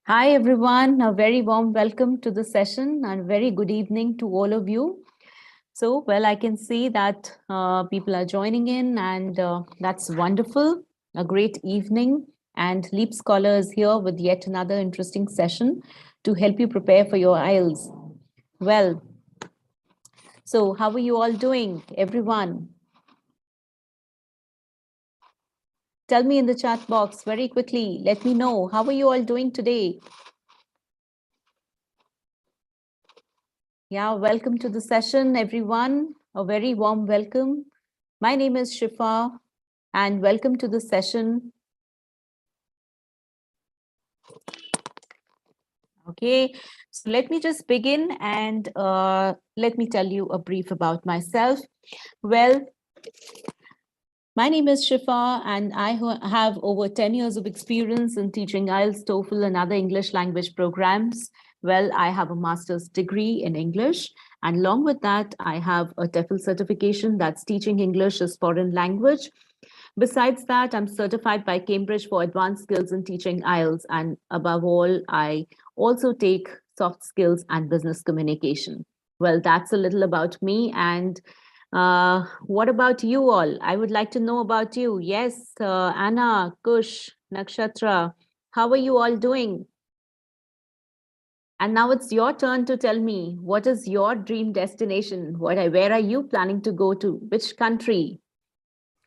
Hi, everyone. A very warm welcome to the session and very good evening to all of you. So, well, I can see that people are joining in and that's wonderful. A great evening. And LeapScholar is here with yet another interesting session to help you prepare for your IELTS. Well, so how are you all doing, everyone? Tell me in the chat box very quickly. Let me know. How are you all doing today? Yeah, welcome to the session, everyone. A very warm welcome. My name is Shifa, and welcome to the session. Okay, so let me just begin and let me tell you a brief about myself. Well, my name is Shifa, and I have over 10 years of experience in teaching IELTS, TOEFL, and other English language programs. Well, I have a master's degree in English, and along with that, I have a TOEFL certification that's teaching English as foreign language. Besides that, I'm certified by Cambridge for advanced skills in teaching IELTS, and above all, I also take soft skills and business communication. Well, that's a little about me, and what about you all? I would like to know about you. Yes, Anna, Kush, Nakshatra, how are you all doing? And now it's your turn to tell me, what is your dream destination? Where are you planning to go to? Which country?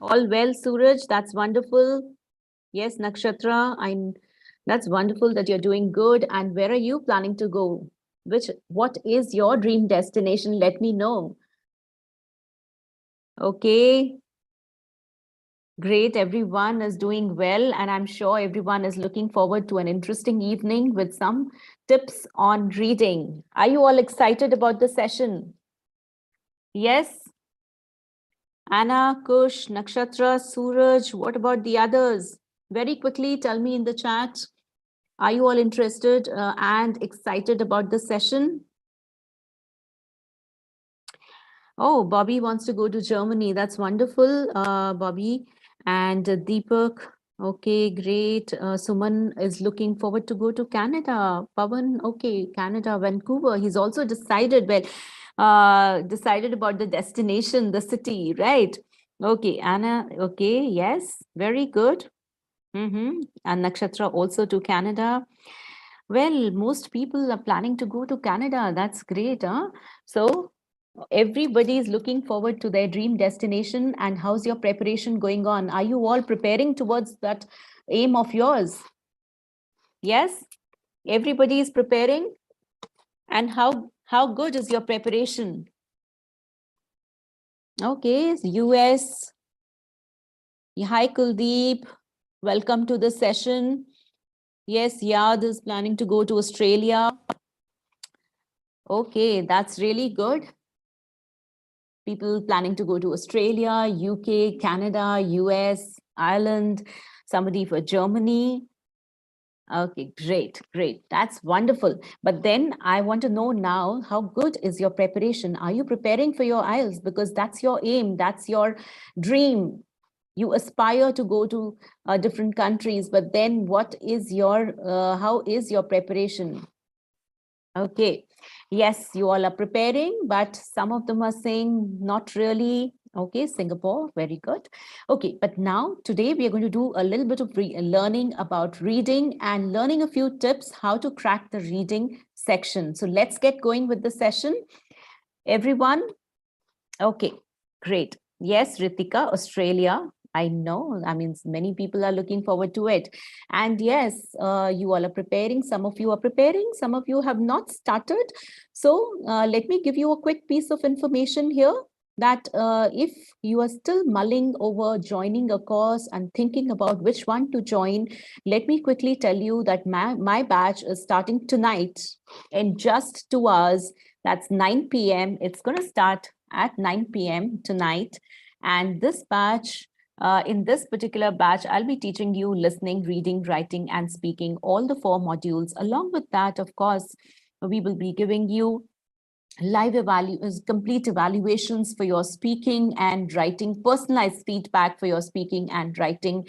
All well, Suraj, that's wonderful. Yes, Nakshatra, that's wonderful that you're doing good. And where are you planning to go? What is your dream destination? Let me know. Okay, great. Everyone is doing well, and I'm sure everyone is looking forward to an interesting evening with some tips on reading. Are you all excited about the session? Yes? Anna, Kush, Nakshatra, Suraj, what about the others? Very quickly, tell me in the chat. Are you all interested and excited about the session? Oh, Bobby wants to go to Germany. That's wonderful, Bobby. And Deepak, okay, great. Suman is looking forward to go to Canada. Pavan, okay, Canada, Vancouver. He's also decided, decided about the destination, the city, right? Okay, Anna, okay, yes, very good. And Nakshatra also to Canada. Well, most people are planning to go to Canada. That's great, huh? So everybody is looking forward to their dream destination. And how's your preparation going on? Are you all preparing towards that aim of yours? Yes, everybody is preparing. And how good is your preparation? Okay, US. Hi, Kuldeep. Welcome to the session. Yes, Yad is planning to go to Australia. Okay, that's really good. People planning to go to Australia, UK, Canada, US, Ireland, somebody for Germany. Okay, great, great. That's wonderful. But then I want to know now, how good is your preparation? Are you preparing for your IELTS? Because that's your aim, that's your dream. You aspire to go to different countries, but then how is your preparation? Okay. Yes, you all are preparing, but some of them are saying not really. Okay, Singapore, very good. Okay, but now today we are going to do a little bit of learning about reading and learning a few tips how to crack the reading section. So let's get going with the session. Everyone, okay, great. Yes, Ritika, Australia. I know, I mean, many people are looking forward to it. And yes, you all are preparing. Some of you are preparing. Some of you have not started. So let me give you a quick piece of information here that if you are still mulling over joining a course and thinking about which one to join, let me quickly tell you that my batch is starting tonight in just 2 hours. That's 9 p.m. It's going to start at 9 p.m. tonight. And this batch, in this particular batch, I'll be teaching you listening, reading, writing, and speaking, all the 4 modules. Along with that, of course, we will be giving you complete evaluations for your speaking and writing, personalized feedback for your speaking and writing,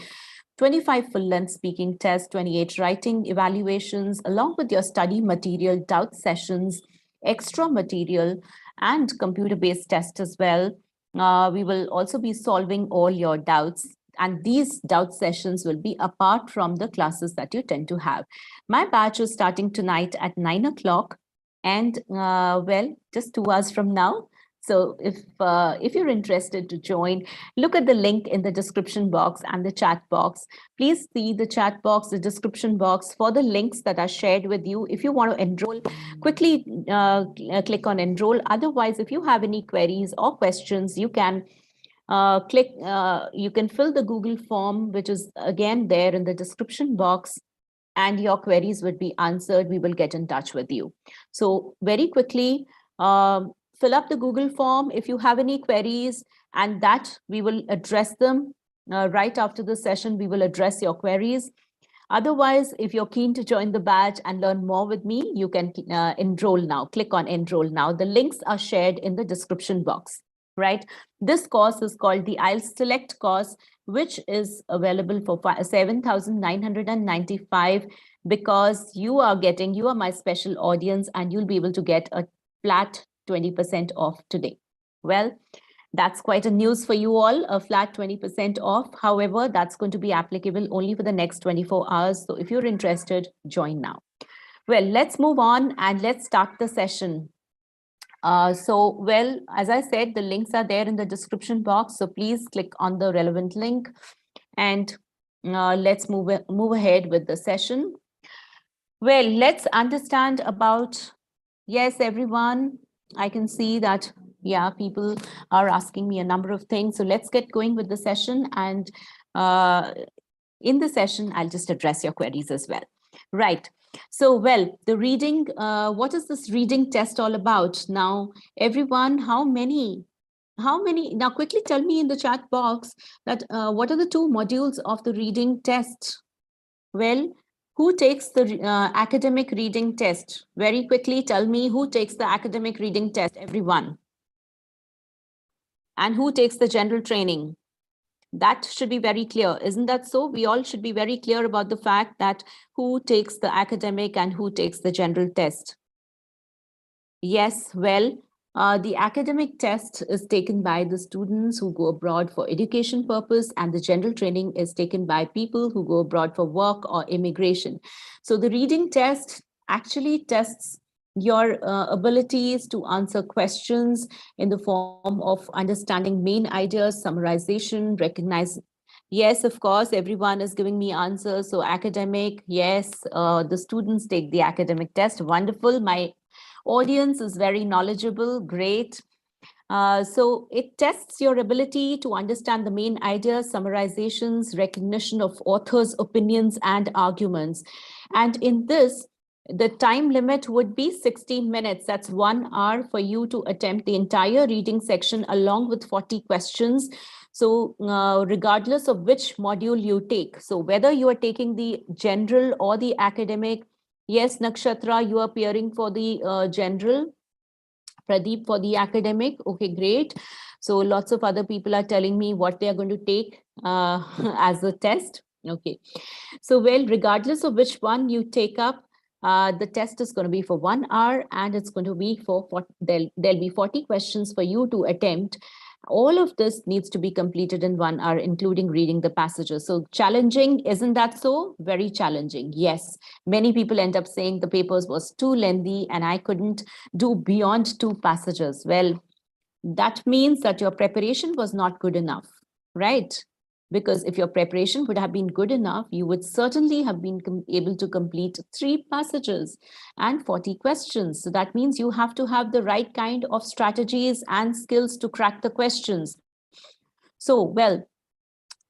25 full-length speaking tests, 28 writing evaluations, along with your study material, doubt sessions, extra material, and computer-based tests as well. We will also be solving all your doubts. And these doubt sessions will be apart from the classes that you tend to have. My batch is starting tonight at 9 o'clock. And well, just 2 hours from now. So if you're interested to join, look at the link in the description box and the chat box. Please see the chat box, the description box for the links that are shared with you. If you want to enroll, quickly click on enroll. Otherwise, if you have any queries or questions, you can you can fill the Google form, which is again there in the description box, and your queries would be answered. We will get in touch with you. So very quickly, fill up the Google form if you have any queries, and that we will address them right after the session. We will address your queries. Otherwise, if you're keen to join the batch and learn more with me, you can enroll now. Click on enroll now. The links are shared in the description box, right? This course is called the IELTS Select course, which is available for 7,995 because you are my special audience, and you'll be able to get a flat 20% off today. Well, that's quite a news for you all, a flat 20% off. However, that's going to be applicable only for the next 24 hours. So if you're interested, join now. Well, let's move on and let's start the session. Well, as I said, the links are there in the description box. So please click on the relevant link and let's move ahead with the session. Well, let's understand about, yes, everyone, I can see that, yeah, people are asking me a number of things. So let's get going with the session. And in the session, I'll just address your queries as well. Right. So, well, the reading, what is this reading test all about? Now, everyone, how many, now quickly tell me in the chat box that what are the 2 modules of the reading test? Well, who takes the academic reading test? Very quickly tell me who takes the academic reading test, everyone. And who takes the general training? That should be very clear. Isn't that so? We all should be very clear about the fact that who takes the academic and who takes the general test. Yes, well, the academic test is taken by the students who go abroad for education purpose, and the general training is taken by people who go abroad for work or immigration. So the reading test actually tests your abilities to answer questions in the form of understanding main ideas, summarization, recognize. Yes, of course, everyone is giving me answers. So academic, yes, the students take the academic test. Wonderful. My audience is very knowledgeable. Great. So it tests your ability to understand the main ideas, summarizations, recognition of authors' opinions and arguments. And in this, the time limit would be 16 minutes. That's 1 hour for you to attempt the entire reading section along with 40 questions. So regardless of which module you take, so whether you are taking the general or the academic, yes, Nakshatra, you are appearing for the general, Pradeep for the academic. Okay, great. So lots of other people are telling me what they are going to take as a test. Okay. So, well, regardless of which one you take up, the test is going to be for 1 hour, and it's going to be there'll be 40 questions for you to attempt. All of this needs to be completed in 1 hour, including reading the passages. So challenging, isn't that so? Very challenging. Yes. Many people end up saying the papers was too lengthy and I couldn't do beyond 2 passages. Well, that means that your preparation was not good enough, right? Because if your preparation would have been good enough, you would certainly have been able to complete 3 passages and 40 questions. So that means you have to have the right kind of strategies and skills to crack the questions. So, well,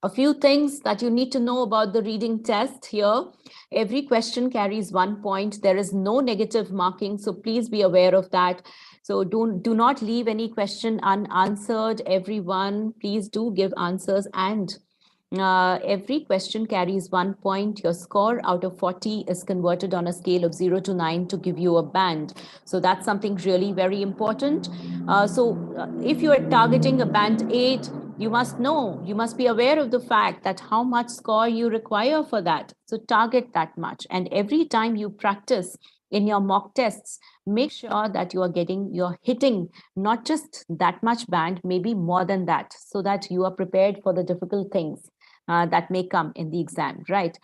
a few things that you need to know about the reading test here. Every question carries 1 point. There is no negative marking, so please be aware of that. So do not leave any question unanswered. Everyone, please do give answers, and every question carries 1 point. Your score out of 40 is converted on a scale of 0 to 9 to give you a band. So that's something really very important. So if you are targeting a band 8, You must know, you must be aware of the fact that how much score you require for that. So target that much. And every time you practice in your mock tests, make sure that you're hitting not just that much band, maybe more than that, so that you are prepared for the difficult things that may come in the exam, right?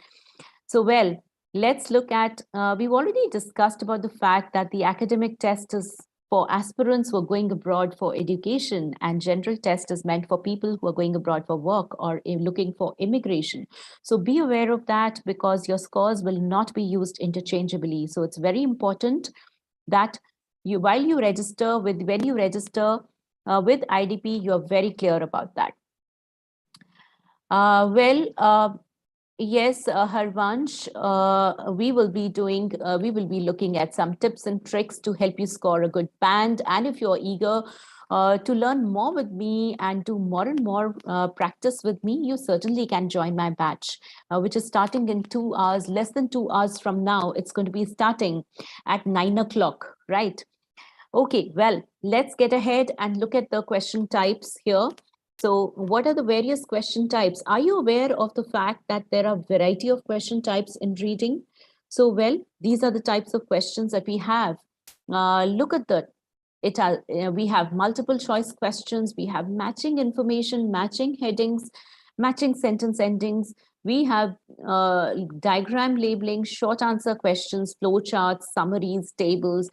So, well, let's look at, we've already discussed about the fact that the academic test is for aspirants who are going abroad for education, and general test is meant for people who are going abroad for work or looking for immigration. So be aware of that, because your scores will not be used interchangeably. So it's very important that when you register with IDP, you are very clear about that. Yes, Harvansh, we will be looking at some tips and tricks to help you score a good band. And if you're eager to learn more with me and do more and more practice with me, you certainly can join my batch, which is starting in 2 hours, less than 2 hours from now. It's going to be starting at 9 o'clock, right? Okay, well, let's get ahead and look at the question types here. So what are the various question types? Are you aware of the fact that there are a variety of question types in reading? So, well, these are the types of questions that we have. Look at we have multiple choice questions, we have matching information, matching headings, matching sentence endings. We have diagram labeling, short answer questions, flowcharts, summaries, tables,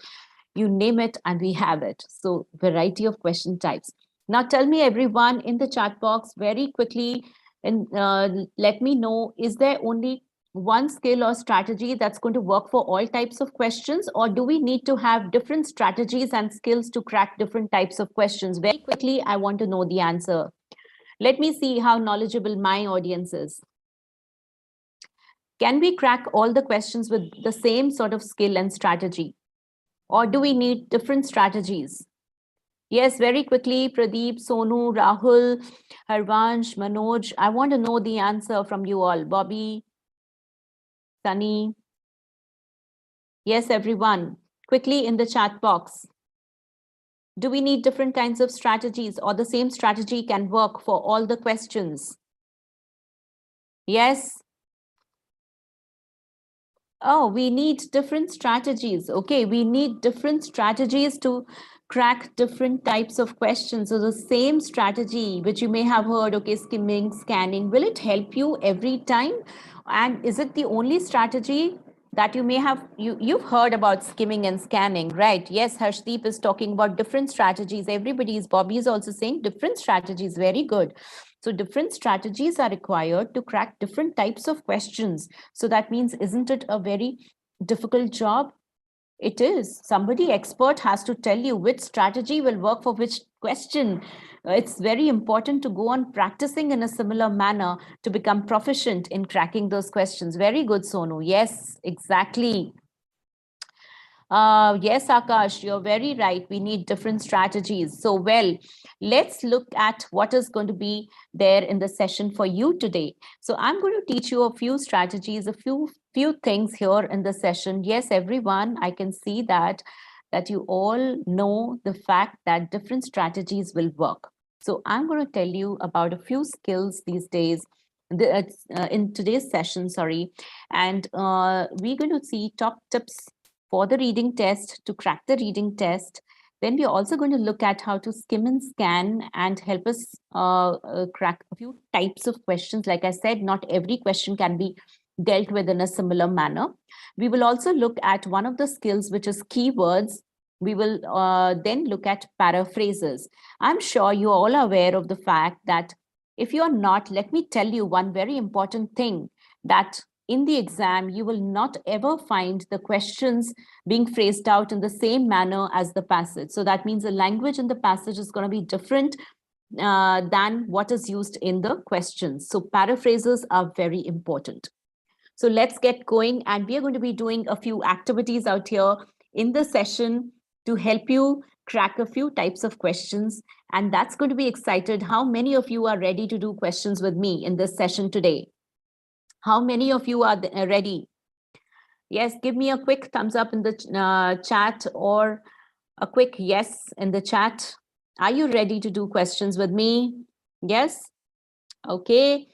you name it, and we have it. So variety of question types. Now tell me, everyone, in the chat box very quickly, and let me know, is there only one skill or strategy that's going to work for all types of questions, or do we need to have different strategies and skills to crack different types of questions? Very quickly, I want to know the answer. Let me see how knowledgeable my audience is. Can we crack all the questions with the same sort of skill and strategy? Or do we need different strategies? Yes, very quickly, Pradeep, Sonu, Rahul, Harvansh, Manoj, I want to know the answer from you all. Bobby, Sunny. Yes, everyone, quickly in the chat box. Do we need different kinds of strategies, or the same strategy can work for all the questions? Yes. Oh, we need different strategies. Okay, we need different strategies to crack different types of questions. So the same strategy, which you may have heard, okay, skimming, scanning, will it help you every time? And is it the only strategy that you may have, you've heard about skimming and scanning, right? Yes, Harshdeep is talking about different strategies. Bobby is also saying different strategies. Very good. So different strategies are required to crack different types of questions. So that means, isn't it a very difficult job? It is. Somebody expert has to tell you which strategy will work for which question. It's very important to go on practicing in a similar manner to become proficient in cracking those questions. Very good, Sonu. Yes, exactly. Yes, Akash, you're very right. We need different strategies. So, well, let's look at what is going to be there in the session for you today. So I'm going to teach you a few strategies, a few things here in the session. Yes, everyone, I can see that you all know the fact that different strategies will work. So I'm going to tell you about a few skills these days in today's session, sorry. And we're going to see top tips for the reading test, to crack the reading test. Then we're also going to look at how to skim and scan and help us crack a few types of questions. Like I said, not every question can be dealt with in a similar manner. We will also look at one of the skills, which is keywords. We will then look at paraphrases. I'm sure you all are aware of the fact that if you're not, let me tell you one very important thing, that in the exam, you will not ever find the questions being phrased out in the same manner as the passage. So that means the language in the passage is going to be different than what is used in the questions. So paraphrases are very important. So let's get going. And we are going to be doing a few activities out here in the session to help you crack a few types of questions. And that's going to be excited. How many of you are ready to do questions with me in this session today? How many of you are ready? Yes, give me a quick thumbs up in the chat, or a quick yes in the chat. Are you ready to do questions with me? Yes? Okay.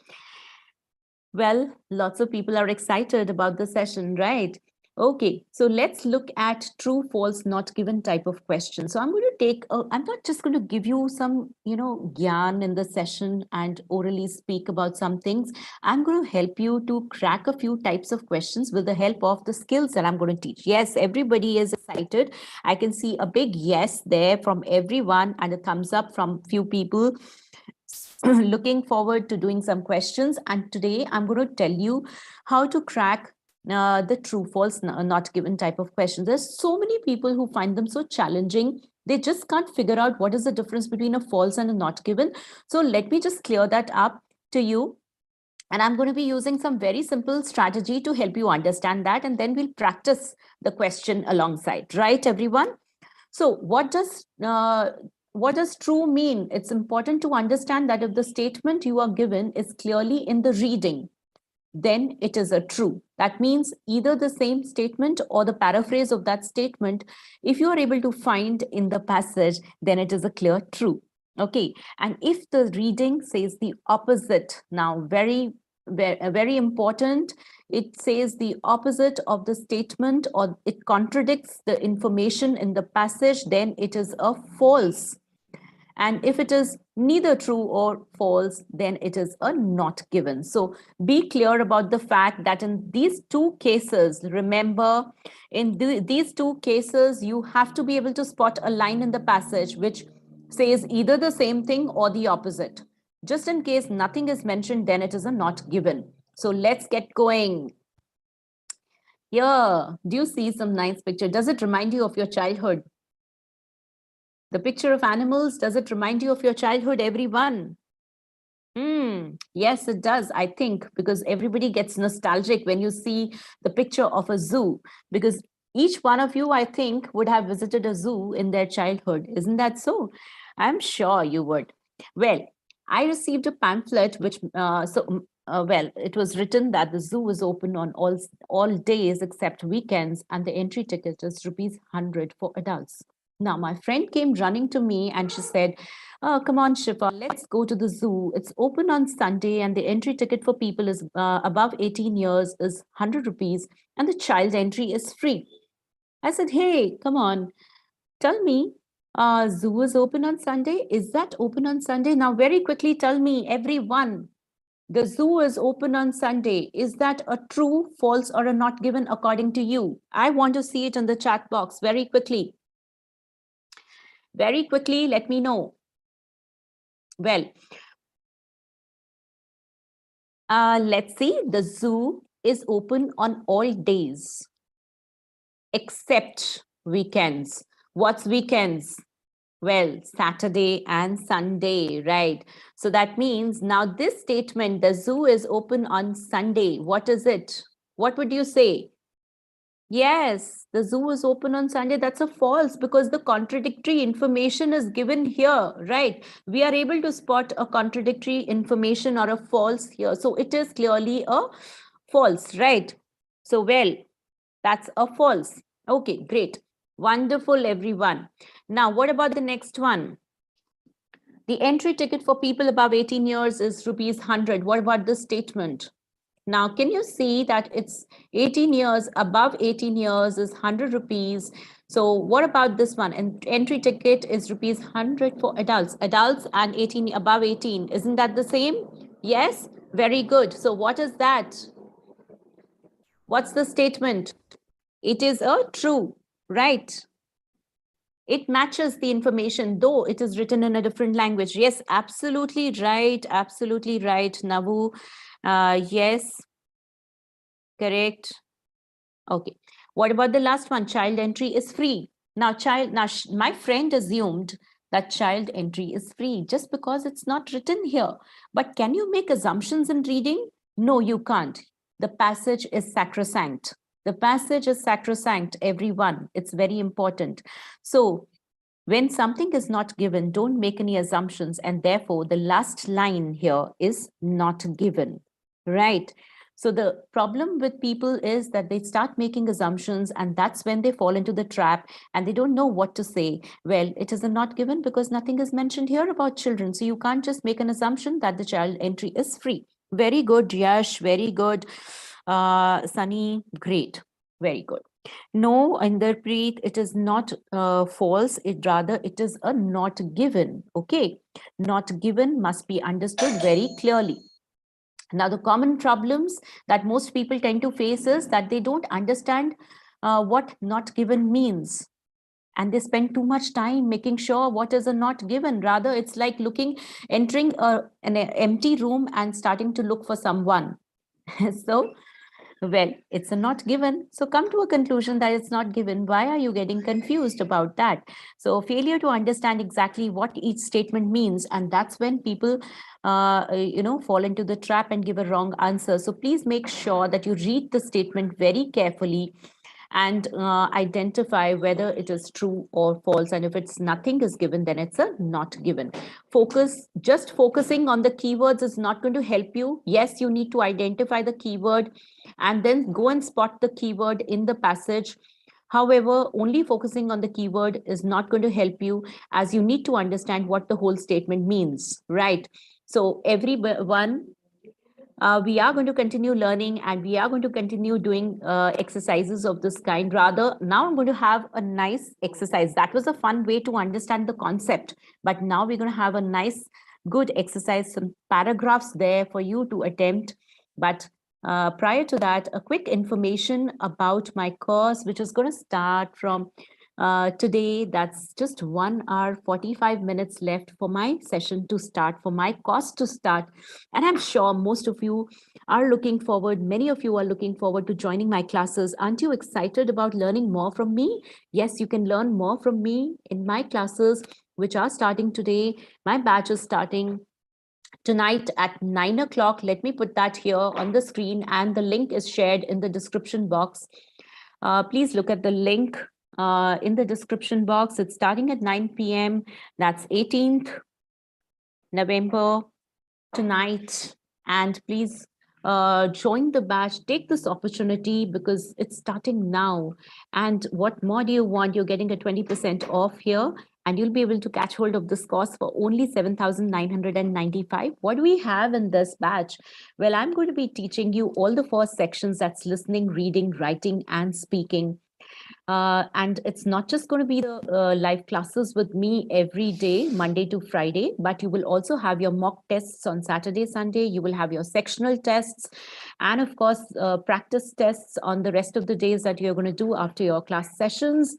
Well, lots of people are excited about the session, right? Okay, so let's look at true, false, not given type of question. So I'm going to I'm not just going to give you some, gyan in the session and orally speak about some things. I'm going to help you to crack a few types of questions with the help of the skills that I'm going to teach. Yes, everybody is excited. I can see a big yes there from everyone and a thumbs up from few people. Looking forward to doing some questions. And today I'm going to tell you how to crack the true, false, not given type of questions. There's so many people who find them so challenging. They just can't figure out what is the difference between a false and a not given. So let me just clear that up to you. And I'm going to be using some very simple strategy to help you understand that. And then we'll practice the question alongside, right, everyone? So what does true mean? It's important to understand that if the statement you are given is clearly in the reading, then it is a true. That means either the same statement or the paraphrase of that statement, if you are able to find in the passage, then it is a clear true. Okay. And if the reading says the opposite, now very important, it says the opposite of the statement or it contradicts the information in the passage, then it is a false. And if it is neither true or false, then it is a not given. So be clear about the fact that in these two cases, remember, in these two cases, you have to be able to spot a line in the passage which says either the same thing or the opposite. Just in case nothing is mentioned, then it is a not given. So let's get going. Here, do you see some nice picture? Does it remind you of your childhood? The picture of animals, does it remind you of your childhood, everyone? Yes, it does, I think, because everybody gets nostalgic when you see the picture of a zoo, because each one of you, I think, would have visited a zoo in their childhood. Isn't that so? I'm sure you would. Well, I received a pamphlet which, well, it was written that the zoo is open on all days except weekends, and the entry ticket is ₹100 for adults. Now, my friend came running to me and she said, "Oh, come on, Shifa, let's go to the zoo. It's open on Sunday, and the entry ticket for people is above 18 years is ₹100, and the child entry is free." I said, "Hey, come on, tell me, zoo is open on Sunday? Is that open on Sunday? Now, very quickly, tell me, everyone, the zoo is open on Sunday. Is that a true, false, or a not given according to you? I want to see it in the chat box very quickly. Very quickly, let me know. Well, let's see. The zoo is open on all days except weekends. What's weekends? Well, Saturday and Sunday, right? So that means now this statement, the zoo is open on Sunday. What is it? What would you say? Yes, the zoo is open on Sunday. That's a false because the contradictory information is given here, right? We are able to spot a contradictory information or a false here. So it is clearly a false, right? So, well, that's a false. Okay, great. Wonderful, everyone. Now, what about the next one? The entry ticket for people above 18 years is ₹100. What about the statement? Now, can you see that it's 18 years, above 18 years is ₹100. So what about this one? And entry ticket is ₹100 for adults. Adults and 18 above 18. Isn't that the same? Yes, very good. So what is that? What's the statement? It is a true, right? It matches the information, though it is written in a different language. Yes, absolutely right. Absolutely right, Navu. Yes, correct. Okay. What about the last one? Child entry is free. Now, my friend assumed that child entry is free just because it's not written here. But can you make assumptions in reading? No, you can't. The passage is sacrosanct. The passage is sacrosanct, everyone. It's very important. So when something is not given, don't make any assumptions. And therefore, the last line here is not given, right? So the problem with people is that they start making assumptions, and that's when they fall into the trap and they don't know what to say. Well, it is a not given because nothing is mentioned here about children. So you can't just make an assumption that the child entry is free. Very good, Yash. Very good. Sunny, great. Very good. No, Inderpreet, it is not false. It is a not given. Okay. Not given must be understood very clearly. Now, the common problems that most people tend to face is that they don't understand what not given means. And they spend too much time making sure what is a not given. Rather, it's like entering an empty room and starting to look for someone. So, well, it's a not given. So come to a conclusion that it's not given. Why are you getting confused about that? So failure to understand exactly what each statement means. And that's when people, fall into the trap and give a wrong answer. So please make sure that you read the statement very carefully and identify whether it is true or false. And if it's nothing is given, then it's a not given. Just focusing on the keywords is not going to help you. Yes, you need to identify the keyword and then go and spot the keyword in the passage. However, only focusing on the keyword is not going to help you, as you need to understand what the whole statement means, right? So everyone, we are going to continue learning and we are going to continue doing exercises of this kind. Rather, now I'm going to have a nice exercise. That was a fun way to understand the concept. But now we're going to have a nice, good exercise, some paragraphs there for you to attempt. But prior to that, a quick information about my course, which is going to start from today. That's just 1 hour, 45 minutes left for my session to start, for my course to start. And I'm sure most of you are looking forward, many of you are looking forward to joining my classes. Aren't you excited about learning more from me? Yes, you can learn more from me in my classes, which are starting today. My batch is starting tonight at 9 o'clock. Let me put that here on the screen, and the link is shared in the description box. Please look at the link in the description box. It's starting at 9 p.m. That's 18th November tonight. And please join the batch. Take this opportunity because it's starting now. And what more do you want? You're getting a 20% off here, and you'll be able to catch hold of this course for only 7,995. What do we have in this batch? Well, I'm going to be teaching you all the 4 sections. That's listening, reading, writing, and speaking. And it's not just going to be the live classes with me every day, Monday to Friday, but you will also have your mock tests on Saturday, Sunday. You will have your sectional tests and, of course, practice tests on the rest of the days that you're going to do after your class sessions.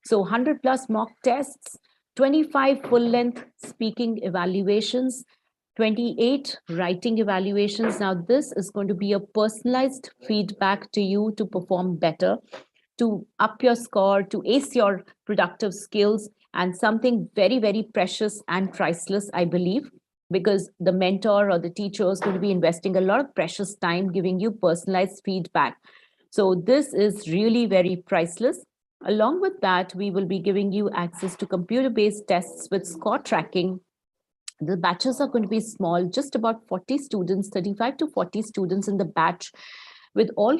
So 100 plus mock tests, 25 full-length speaking evaluations, 28 writing evaluations. Now, this is going to be a personalized feedback to you to perform better, to up your score, to ace your productive skills, and something very, very precious and priceless, I believe, because the mentor or the teacher is going to be investing a lot of precious time giving you personalized feedback. So this is really very priceless. Along with that, we will be giving you access to computer-based tests with score tracking. The batches are going to be small, just about 40 students, 35 to 40 students in the batch, with all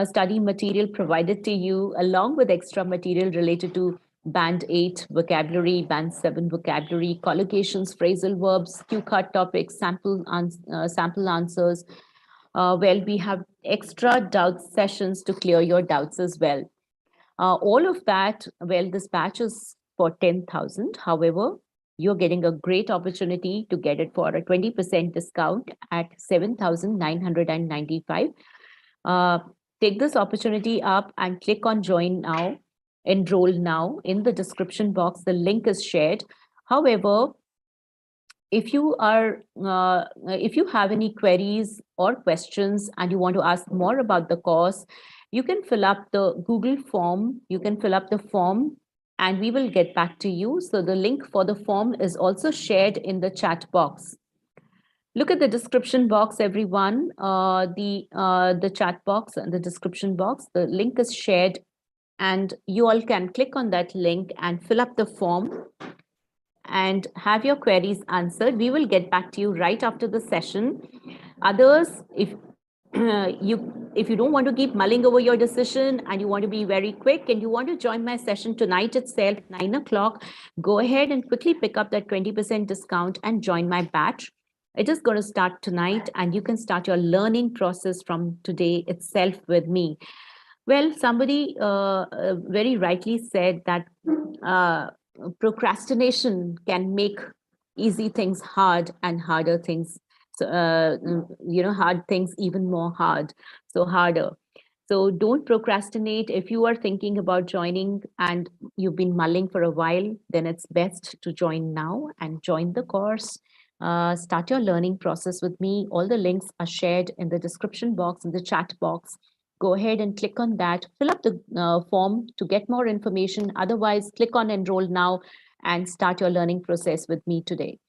study material provided to you, along with extra material related to Band 8 vocabulary, Band 7 vocabulary, collocations, phrasal verbs, cue card topics, sample answers. Well, we have extra doubt sessions to clear your doubts as well. All of that, well, this batch is for 10,000. However, you're getting a great opportunity to get it for a 20% discount at 7,995. Take this opportunity up and click on join now, enroll now. In the description box, the link is shared. However, if you have any queries or questions and you want to ask more about the course, you can fill up the Google form. You can fill up the form and we will get back to you. So the link for the form is also shared in the chat box. Look at the description box, everyone. The chat box and the description box, the link is shared and you all can click on that link and fill up the form and have your queries answered. We will get back to you right after the session. Others, if if you don't want to keep mulling over your decision and you want to be very quick and you want to join my session tonight itself, 9 o'clock, go ahead and quickly pick up that 20% discount and join my batch. It is going to start tonight and you can start your learning process from today itself with me. Well, somebody very rightly said that procrastination can make easy things hard and harder things, so, hard things even more hard, so harder. So don't procrastinate. If you are thinking about joining and you've been mulling for a while, then it's best to join now and join the course. Start your learning process with me. All the links are shared in the description box, in the chat box. Go ahead and click on that. Fill up the form to get more information. Otherwise, click on Enroll now and start your learning process with me today.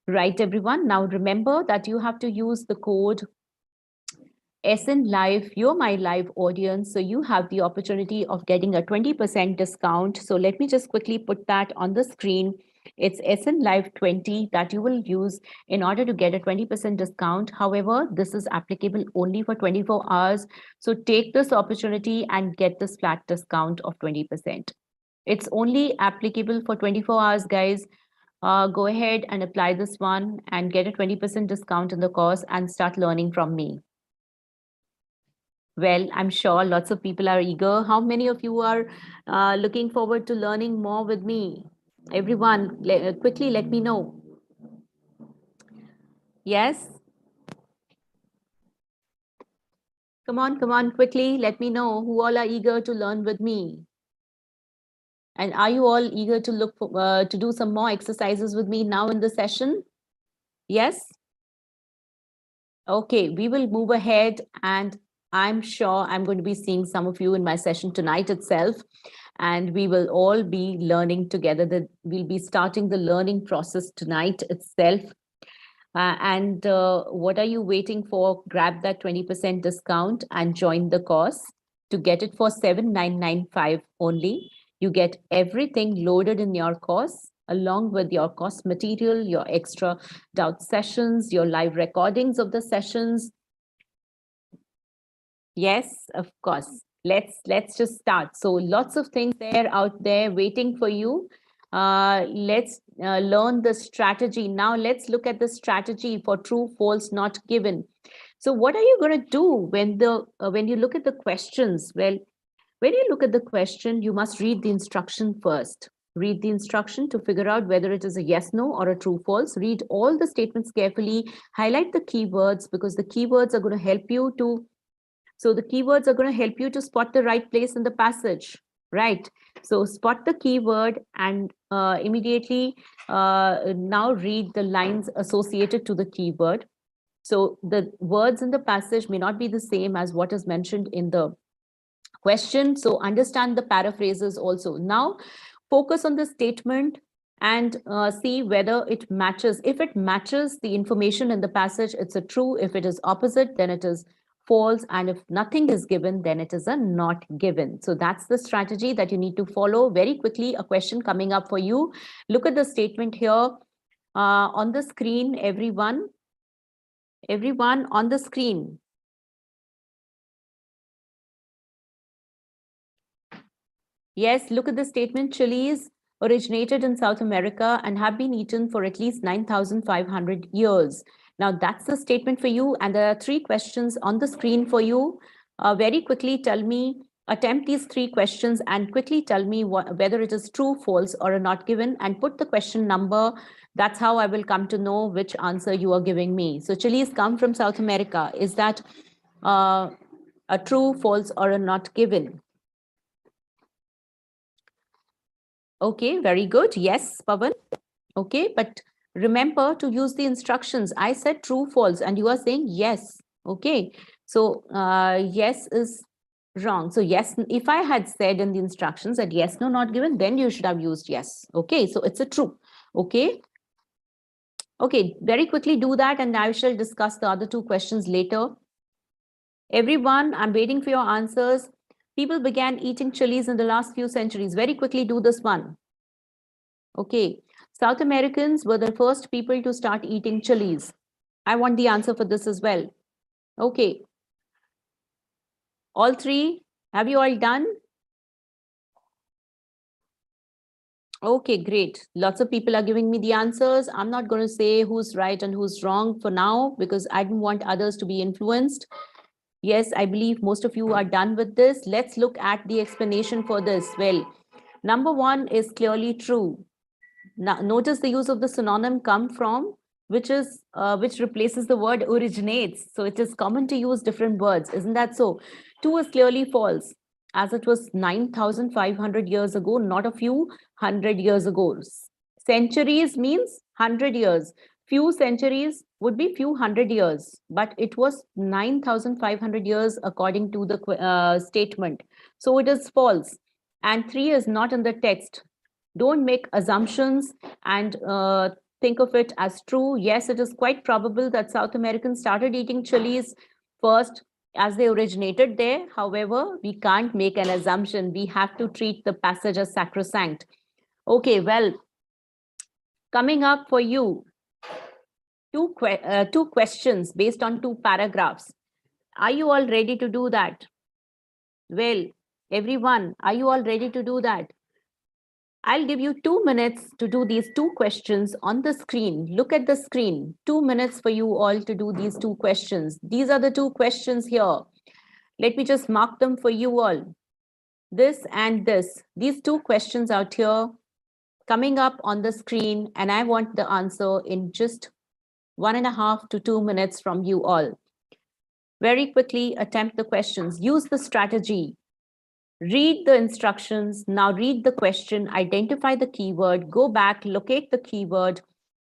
Right, everyone. Now remember that you have to use the code SN Live. You're my live audience, so you have the opportunity of getting a 20% discount. So let me just quickly put that on the screen. It's SN Live 20 that you will use in order to get a 20% discount. However, this is applicable only for 24 hours. So take this opportunity and get this flat discount of 20%. It's only applicable for 24 hours, guys. Go ahead and apply this one and get a 20% discount in the course and start learning from me. Well, I'm sure lots of people are eager. How many of you are looking forward to learning more with me? Everyone, quickly let me know. Yes? Come on, quickly let me know who all are eager to learn with me. And are you all eager to look for, to do some more exercises with me now in the session? Yes? Okay, we will move ahead and I'm sure I'm going to be seeing some of you in my session tonight itself. And we will all be learning together. We'll be starting the learning process tonight itself. What are you waiting for? Grab that 20% discount and join the course. To get it for 7,995 only. You get everything loaded in your course, along with your course material, your extra doubt sessions, your live recordings of the sessions. Yes, of course. Let's just start. So lots of things there out there waiting for you. Let's learn the strategy. Now let's look at the strategy for true, false, not given. So what are you going to do when you look at the questions? Well, when you look at the question, you must read the instruction first. Read the instruction to figure out whether it is a yes, no, or a true, false. Read all the statements carefully. Highlight the keywords because the keywords are going to help you to spot the right place in the passage, right? So spot the keyword and immediately now read the lines associated to the keyword. So the words in the passage may not be the same as what is mentioned in the question. So understand the paraphrases also. Now focus on the statement and see whether it matches. If it matches the information in the passage, it's a true. If it is opposite, then it is false. And if nothing is given, then it is a not given. So that's the strategy that you need to follow. Very quickly, a question coming up for you. Look at the statement here on the screen, everyone. Everyone on the screen. Yes, look at the statement. Chilies originated in South America and have been eaten for at least 9,500 years. Now that's the statement for you. And there are 3 questions on the screen for you. Very quickly tell me, attempt these 3 questions and quickly tell me whether it is true, false, or a not given, and put the question number. That's how I will come to know which answer you are giving me. So chilies come from South America. Is that a true, false, or a not given? Okay, very good. Yes, Pavan. Okay, but remember to use the instructions. I said true, false, and you are saying yes. Okay, so yes is wrong. So yes, if I had said in the instructions that yes, no, not given, then you should have used yes. Okay, so it's a true. Okay. Okay, very quickly do that and I shall discuss the other 2 questions later. Everyone, I'm waiting for your answers. People began eating chilies in the last few centuries. Very quickly do this one. Okay, South Americans were the first people to start eating chilies. I want the answer for this as well. Okay, All three? Have you all done? Okay, great. Lots of people are giving me the answers. I'm not going to say who's right and who's wrong for now because I don't want others to be influenced. Yes, I believe most of you are done with this. Let's look at the explanation for this. Well, number one is clearly true. Now, notice the use of the synonym come from, which replaces the word originates. So it is common to use different words. Isn't that so? Two is clearly false, as it was 9,500 years ago, not a few hundred years ago. Centuries means 100 years. Few centuries would be few hundred years, but it was 9,500 years according to the statement. So it is false. And three is not in the text. Don't make assumptions and think of it as true. Yes, it is quite probable that South Americans started eating chilies first as they originated there. However, we can't make an assumption. We have to treat the passage as sacrosanct. Okay, well, coming up for you, two questions based on two paragraphs. Are you all ready to do that? Well, everyone, are you all ready to do that? I'll give you 2 minutes to do these two questions on the screen. Look at the screen. 2 minutes for you all to do these two questions. These are the two questions here. Let me just mark them for you all. This and this. These two questions out here coming up on the screen, and I want the answer in just 1.5 to 2 minutes from you all. Very quickly attempt the questions. Use the strategy. Read the instructions. Now read the question, identify the keyword, go back, locate the keyword.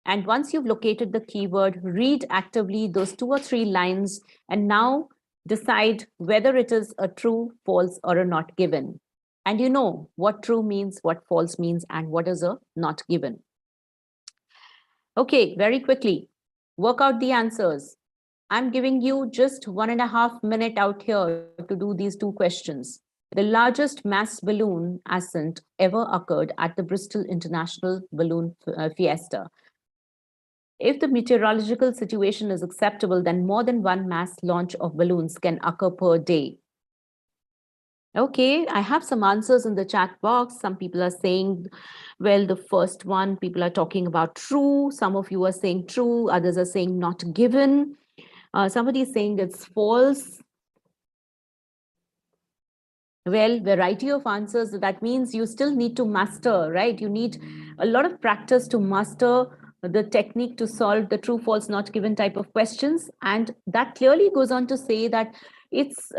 And once you've located the keyword, read actively those 2 or 3 lines and now decide whether it is a true, false, or a not given. And you know what true means, what false means, and what is a not given. Okay, very quickly, work out the answers. I'm giving you just 1.5 minutes out here to do these two questions. The largest mass balloon ascent ever occurred at the Bristol International Balloon Fiesta. If the meteorological situation is acceptable, then more than one mass launch of balloons can occur per day. Okay, I have some answers in the chat box. Some people are saying, well, the first one, people are talking about true. Some of you are saying true. Others are saying not given. Somebody is saying it's false. Well, variety of answers, that means you still need to master, right? You need a lot of practice to master the technique to solve the true, false, not given type of questions. And that clearly goes on to say that it's,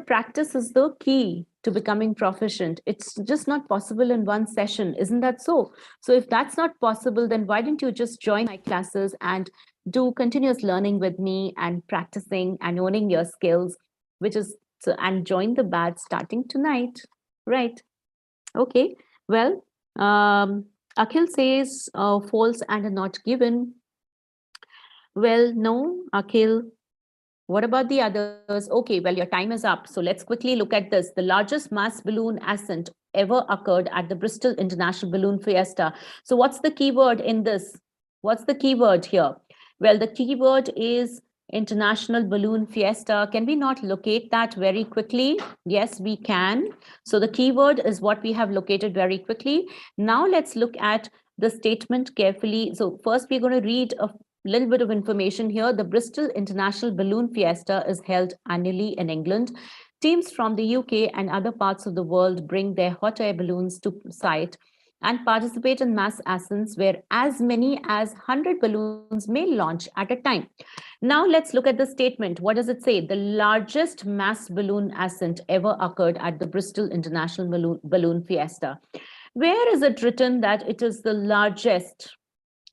practice is the key to becoming proficient. It's just not possible in one session. Isn't that so? So if that's not possible, then why don't you just join my classes and do continuous learning with me and practicing and owning your skills, which is and join the batch starting tonight, right? Okay, well, Akhil says false and not given. Well, no, Akhil. What about the others? Okay, well, your time is up. So let's quickly look at this. The largest mass balloon ascent ever occurred at the Bristol International Balloon Fiesta. So what's the keyword in this? What's the keyword here? Well, the keyword is International Balloon Fiesta. Can we not locate that very quickly? Yes, we can. So the keyword is what we have located very quickly. Now let's look at the statement carefully. So first we're going to read a little bit of information here. The Bristol International Balloon Fiesta is held annually in England. Teams from the UK and other parts of the world bring their hot air balloons to site and participate in mass ascents where as many as 100 balloons may launch at a time. Now let's look at the statement. What does it say? The largest mass balloon ascent ever occurred at the Bristol International Balloon Fiesta. Where is it written that it is the largest?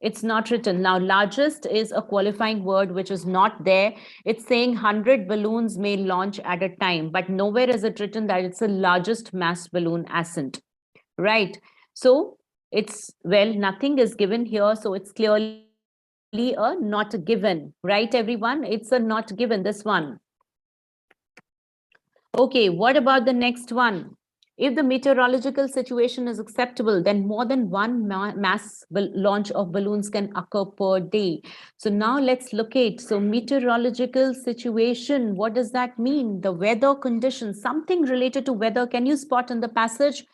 It's not written. Now, largest is a qualifying word which is not there. It's saying 100 balloons may launch at a time, but nowhere is it written that it's the largest mass balloon ascent, right? So it's, well, nothing is given here. So it's clearly a not given, right, everyone? It's a not given, this one. Okay, what about the next one? If the meteorological situation is acceptable, then more than one mass launch of balloons can occur per day. So now let's locate. So meteorological situation, what does that mean? The weather conditions, something related to weather. Can you spot in the passage?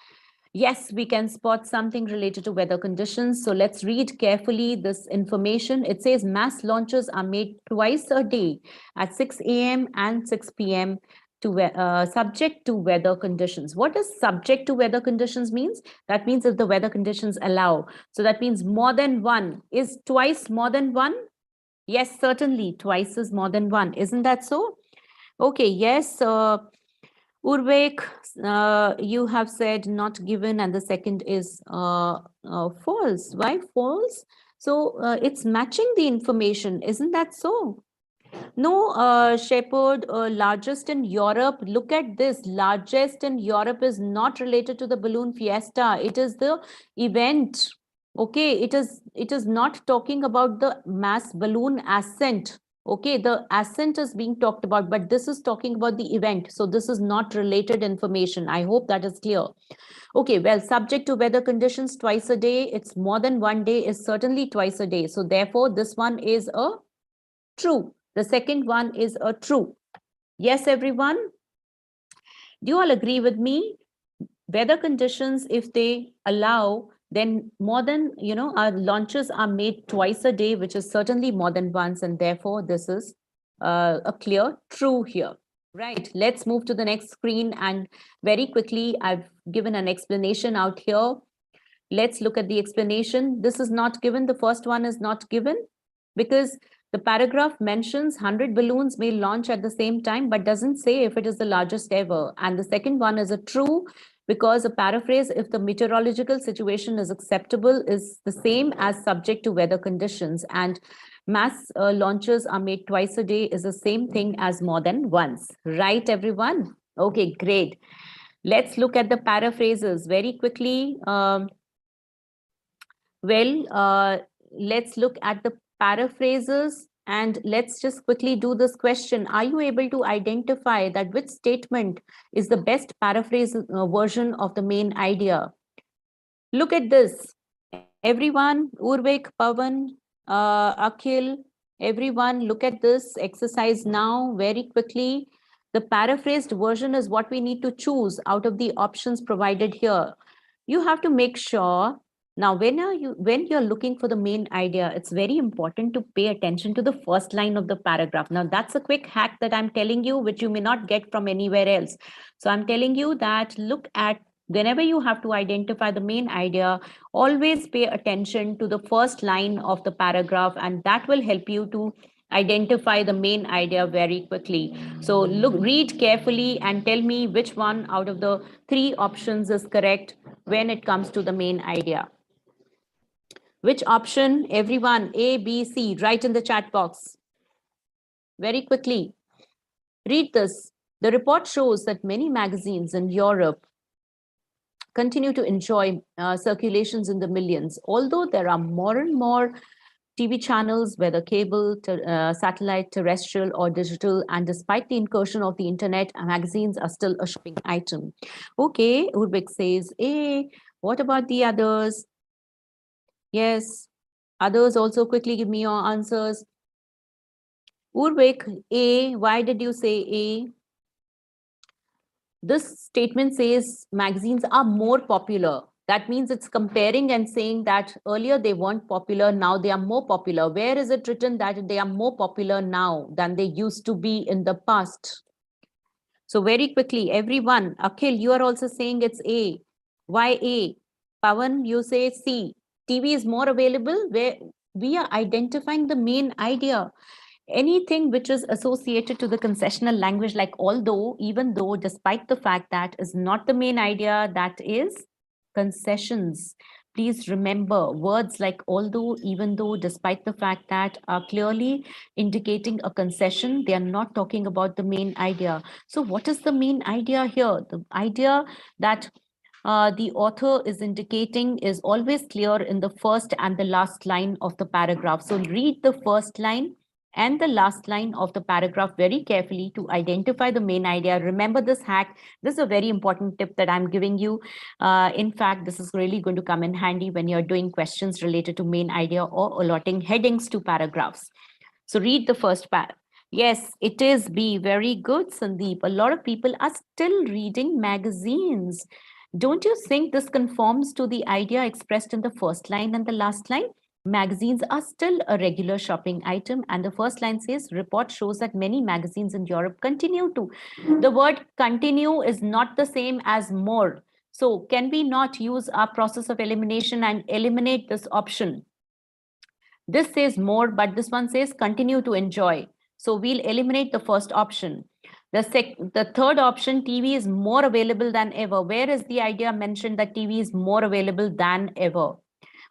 Yes, we can spot something related to weather conditions. So let's read carefully this information. It says mass launches are made twice a day at 6 a.m. and 6 p.m. Subject to weather conditions. What does subject to weather conditions means? That means if the weather conditions allow. So that means more than one. Is twice more than one? Yes, certainly. Twice is more than one. Isn't that so? Okay, yes. Urvek, you have said not given, and the second is false. Why false? So it's matching the information. Isn't that so? No, Shepherd, largest in Europe. Look at this. Largest in Europe is not related to the balloon fiesta. It is the event. Okay, it is not talking about the mass balloon ascent. Okay, the ascent is being talked about, but this is talking about the event. So this is not related information. I hope that is clear. Okay, well, subject to weather conditions twice a day. It's more than one day is certainly twice a day. So therefore, this one is a true. The second one is a true. Yes, everyone? Do you all agree with me? Weather conditions, if they allow, then more than, our launches are made twice a day, which is certainly more than once. And therefore, this is a clear true here. Right, let's move to the next screen. And very quickly, I've given an explanation out here. Let's look at the explanation. This is not given. The first one is not given because the paragraph mentions 100 balloons may launch at the same time, but doesn't say if it is the largest ever. And the second one is a true because a paraphrase, if the meteorological situation is acceptable, is the same as subject to weather conditions. And mass launches are made twice a day is the same thing as more than once. Right, everyone? Okay, great. Let's look at the paraphrases very quickly. Let's look at the paraphrases and let's just quickly do this question. Are you able to identify that which statement is the best paraphrase version of the main idea? Look at this. Everyone, Urvik, Pavan, Akhil, everyone, look at this exercise now very quickly. The paraphrased version is what we need to choose out of the options provided here. You have to make sure now, when you're looking for the main idea, it's very important to pay attention to the first line of the paragraph. Now, that's a quick hack that I'm telling you, which you may not get from anywhere else. So I'm telling you that look at whenever you have to identify the main idea, always pay attention to the first line of the paragraph, and that will help you to identify the main idea very quickly. So read carefully and tell me which one out of the three options is correct when it comes to the main idea. Which option? Everyone, A, B, C, write in the chat box. Very quickly. Read this. The report shows that many magazines in Europe continue to enjoy circulations in the millions, although there are more and more TV channels, whether cable, satellite, terrestrial, or digital, and despite the incursion of the internet, magazines are still a shopping item. Okay, Urbik says, A. What about the others? Yes, others also quickly give me your answers. Urvik, A, why did you say A? This statement says magazines are more popular. That means it's comparing and saying that earlier they weren't popular, now they are more popular. Where is it written that they are more popular now than they used to be in the past? So very quickly, everyone, Akhil, you are also saying it's A. Why A? Pawan, you say C. TV is more available, where we are identifying the main idea. Anything which is associated to the concessional language, like although, even though, despite the fact that is not the main idea, that is concessions. Please remember words like although, even though, despite the fact that are clearly indicating a concession. They are not talking about the main idea. So what is the main idea here? The idea that the author is indicating is always clear in the first and the last line of the paragraph. So read the first line and the last line of the paragraph very carefully to identify the main idea. Remember this hack. This is a very important tip that I'm giving you. In fact, this is really going to come in handy when you're doing questions related to main idea or allotting headings to paragraphs. So read the first part. Yes, it is B. Very good, Sandeep. A lot of people are still reading magazines. Don't you think this conforms to the idea expressed in the first line and the last line? Magazines are still a regular shopping item, and the first line says report shows that many magazines in Europe continue to. The word continue is not the same as more. So can we not use our process of elimination and eliminate this option? This says more, but this one says continue to enjoy. So we'll eliminate the first option. The third option, TV is more available than ever. Where is the idea mentioned that TV is more available than ever?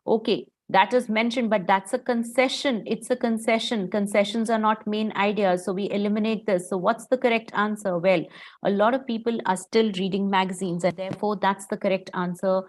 Okay, that is mentioned, but that's a concession. It's a concession. Concessions are not main ideas. So we eliminate this. So what's the correct answer? Well, a lot of people are still reading magazines, and therefore that's the correct answer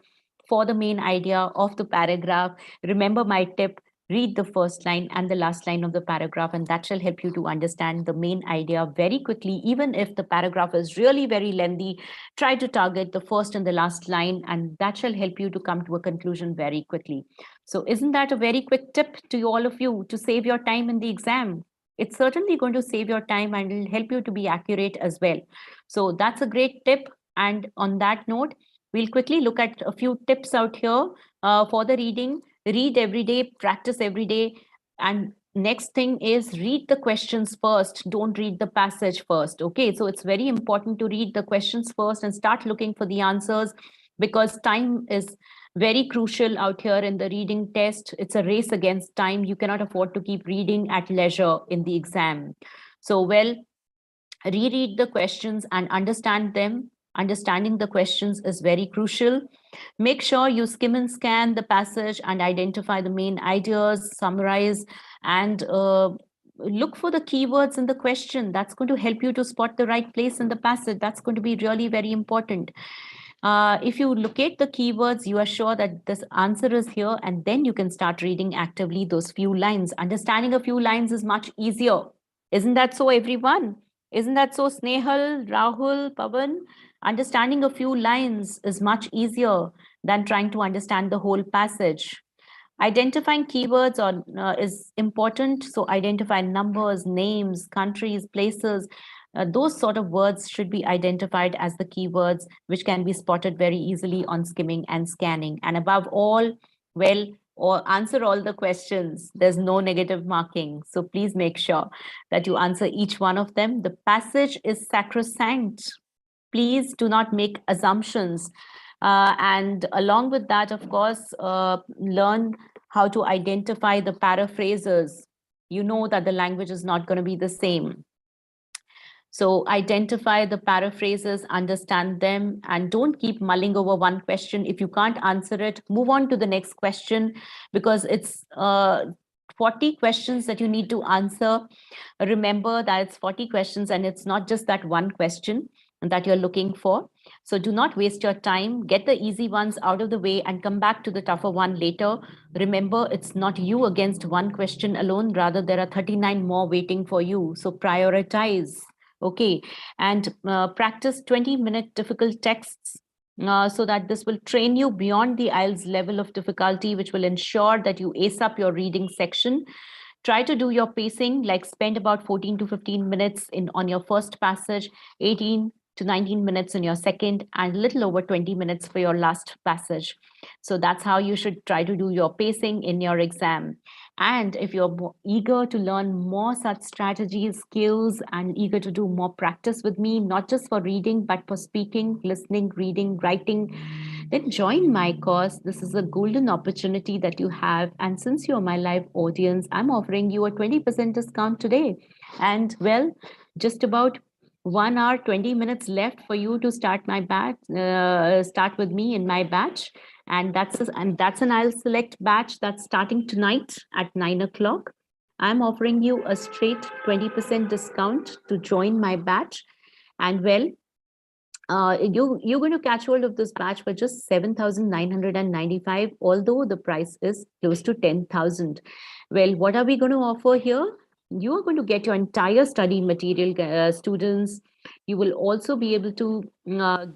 for the main idea of the paragraph. Remember my tip. Read the first line and the last line of the paragraph, and that shall help you to understand the main idea very quickly. Even if the paragraph is really very lengthy, try to target the first and the last line, and that shall help you to come to a conclusion very quickly. So isn't that a very quick tip to all of you to save your time in the exam? It's certainly going to save your time and will help you to be accurate as well. So that's a great tip. And on that note, we'll quickly look at a few tips out here for the reading. Read every day, practice every day. And next thing is read the questions first. Don't read the passage first. Okay, so it's very important to read the questions first and start looking for the answers, because time is very crucial out here in the reading test. It's a race against time. You cannot afford to keep reading at leisure in the exam. So, well, reread the questions and understand them. Understanding the questions is very crucial. Make sure you skim and scan the passage and identify the main ideas, summarize, and look for the keywords in the question. That's going to help you to spot the right place in the passage. That's going to be really very important. If you locate the keywords, you are sure that this answer is here, and then you can start reading actively those few lines. Understanding a few lines is much easier. Isn't that so, everyone? Isn't that so, Snehal, Rahul, Pavan? Understanding a few lines is much easier than trying to understand the whole passage. Identifying keywords is important. So identify numbers, names, countries, places. Those sort of words should be identified as the keywords, which can be spotted very easily on skimming and scanning. And above all, well, or answer all the questions. There's no negative marking. So please make sure that you answer each one of them. The passage is sacrosanct. Please do not make assumptions. And along with that, of course, learn how to identify the paraphrases. You know that the language is not going to be the same. So identify the paraphrases, understand them, and don't keep mulling over one question. If you can't answer it, move on to the next question, because it's 40 questions that you need to answer. Remember that it's 40 questions and it's not just that one question that you're looking for. So do not waste your time. Get the easy ones out of the way and come back to the tougher one later. Remember, it's not you against one question alone. Rather, there are 39 more waiting for you. So prioritize. Okay. And practice 20-minute difficult texts so that this will train you beyond the IELTS level of difficulty, which will ensure that you ace up your reading section. Try to do your pacing, like spend about 14 to 15 minutes on your first passage, 18 to 19 minutes in your second, and a little over 20 minutes for your last passage. So that's how you should try to do your pacing in your exam. And if you're eager to learn more such strategies, skills, and eager to do more practice with me, not just for reading, but for speaking, listening, reading, writing, then join my course. This is a golden opportunity that you have. And since you're my live audience, I'm offering you a 20% discount today. And well, just about 1 hour, 20 minutes left for you to start my batch, start with me in my batch. And that's an IELTS Select batch that's starting tonight at 9 o'clock. I'm offering you a straight 20% discount to join my batch. And well, you're going to catch hold of this batch for just 7,995, although the price is close to 10,000. Well, what are we going to offer here? you are going to get your entire study material, students. You will also be able to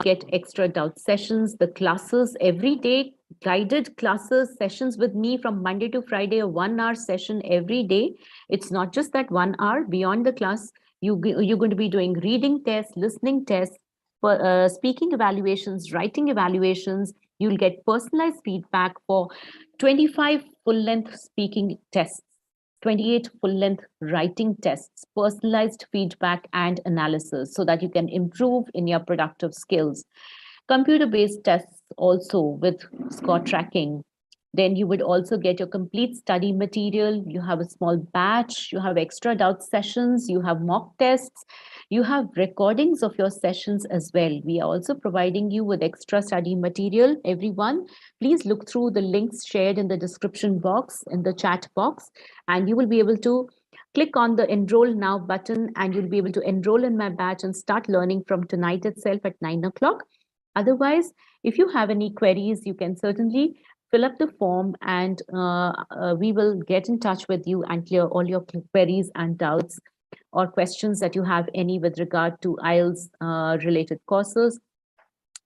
get extra doubt sessions, the classes every day, guided classes, sessions with me from Monday to Friday, a 1 hour session every day. It's not just that 1 hour. Beyond the class, you're going to be doing reading tests, listening tests, speaking evaluations, writing evaluations. You'll get personalized feedback for 25 full-length speaking tests, 28 full-length writing tests, personalized feedback and analysis so that you can improve in your productive skills. Computer-based tests also with score tracking. Then you would also get your complete study material. You have a small batch, you have extra doubt sessions, you have mock tests, you have recordings of your sessions as well. We are also providing you with extra study material. Everyone, please look through the links shared in the description box, in the chat box, and you will be able to click on the Enroll Now button and you'll be able to enroll in my batch and start learning from tonight itself at 9 o'clock. Otherwise, if you have any queries, you can certainly fill up the form and we will get in touch with you and clear all your queries and doubts or questions that you have any with regard to IELTS related courses.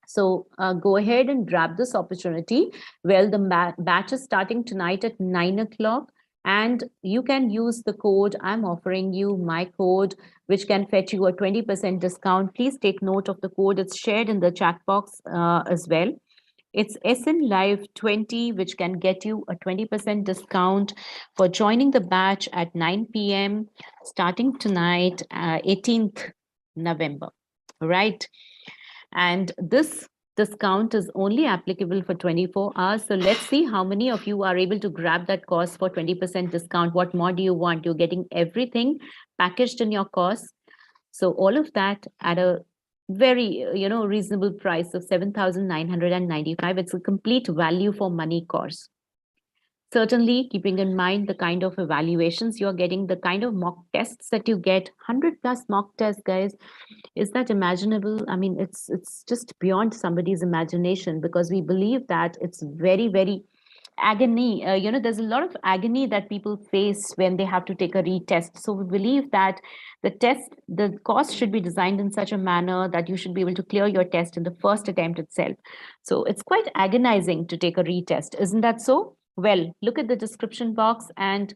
So go ahead and grab this opportunity. Well, the batch is starting tonight at 9 o'clock. And you can use the code I'm offering you, my code, which can fetch you a 20% discount. Please take note of the code. It's shared in the chat box as well. It's SN Live 20, which can get you a 20% discount for joining the batch at 9 p.m. starting tonight, 18th November. All right. And this discount is only applicable for 24 hours. So let's see how many of you are able to grab that course for 20% discount. What more do you want? You're getting everything packaged in your course. So all of that at a very, reasonable price of 7,995. It's a complete value for money course. Certainly keeping in mind the kind of evaluations you're getting, the kind of mock tests that you get, 100 plus mock tests, guys. Is that imaginable? I mean, it's just beyond somebody's imagination, because we believe that it's very, very agony. There's a lot of agony that people face when they have to take a retest. So we believe that the course should be designed in such a manner that you should be able to clear your test in the first attempt itself. So it's quite agonizing to take a retest. Isn't that so? Well, look at the description box and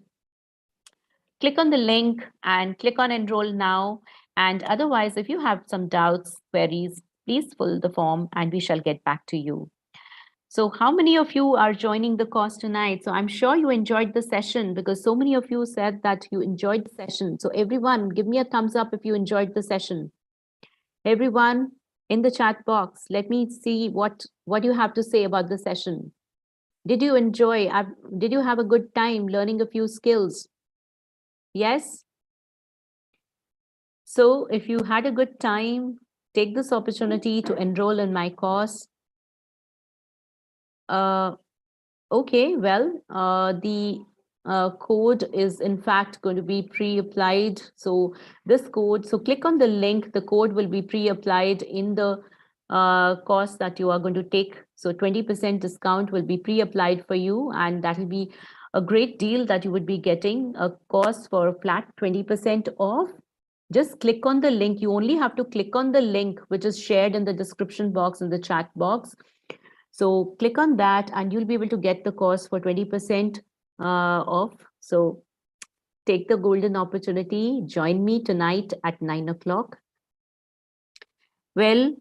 click on the link and click on Enroll Now. And otherwise, if you have some doubts, queries, please fill the form and we shall get back to you. So how many of you are joining the course tonight? So I'm sure you enjoyed the session, because so many of you said that you enjoyed the session. So everyone, give me a thumbs up if you enjoyed the session. Everyone in the chat box, let me see what you have to say about the session. Did you enjoy? Did you have a good time learning a few skills? Yes? So if you had a good time, take this opportunity to enroll in my course. Okay, well, the code is in fact going to be pre-applied. So this code, so click on the link, the code will be pre-applied in the course that you are going to take. So 20% discount will be pre-applied for you, and that will be a great deal that you would be getting a course for a flat 20% off. Just click on the link. You only have to click on the link, which is shared in the description box, in the chat box. So click on that and you'll be able to get the course for 20% off. So take the golden opportunity. Join me tonight at 9 o'clock. Well,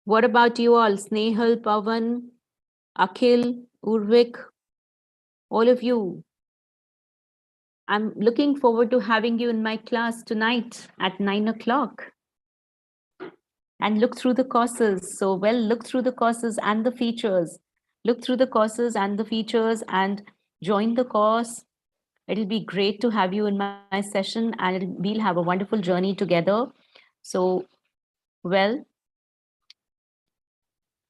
what about you all? Snehal, Pavan, Akhil, Urvik, all of you. I'm looking forward to having you in my class tonight at 9 o'clock. And look through the courses. So, well, look through the courses and the features. Look through the courses and the features and join the course. It'll be great to have you in my session, and we'll have a wonderful journey together. So, well,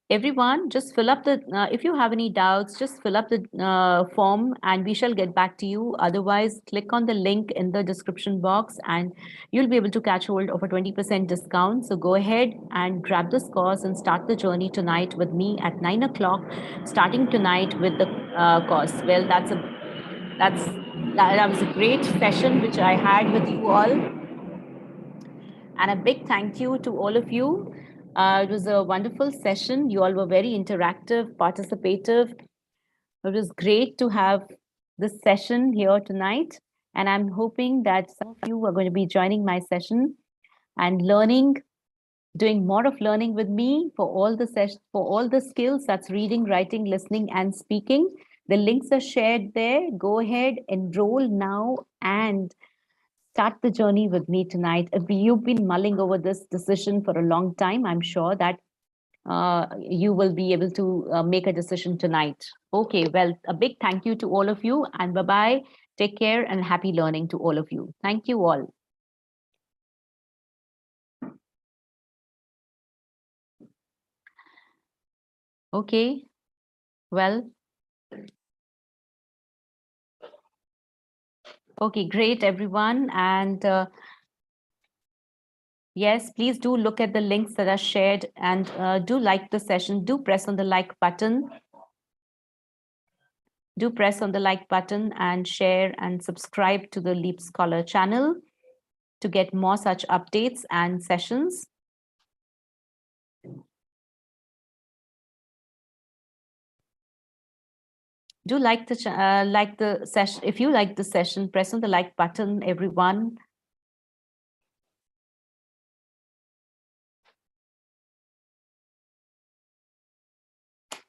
everyone, just fill up the, if you have any doubts, just fill up the form and we shall get back to you. Otherwise, click on the link in the description box and you'll be able to catch hold of a 20% discount. So go ahead and grab this course and start the journey tonight with me at 9 o'clock, starting tonight with the course. Well, that's That was a great session which I had with you all. And a big thank you to all of you. It was a wonderful session. You all were very interactive, participative. It was great to have this session here tonight. And I'm hoping that some of you are going to be joining my session and learning, doing more of learning with me for all the for all the skills, that's reading, writing, listening, and speaking. The links are shared there. Go ahead, enroll now, and start the journey with me tonight. If you've been mulling over this decision for a long time, I'm sure that you will be able to make a decision tonight. Okay, well, a big thank you to all of you, and bye-bye. Take care and happy learning to all of you. Thank you all. Okay, well, okay, great, everyone. And yes, please do look at the links that are shared and do like the session. Do press on the like button. Do press on the like button and share and subscribe to the LeapScholar channel to get more such updates and sessions. Do like the session. If you like the session, press on the like button, everyone.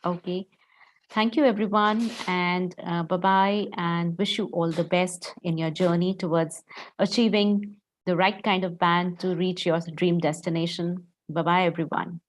Okay. Thank you, everyone, and bye-bye, and wish you all the best in your journey towards achieving the right kind of band to reach your dream destination. Bye-bye, everyone.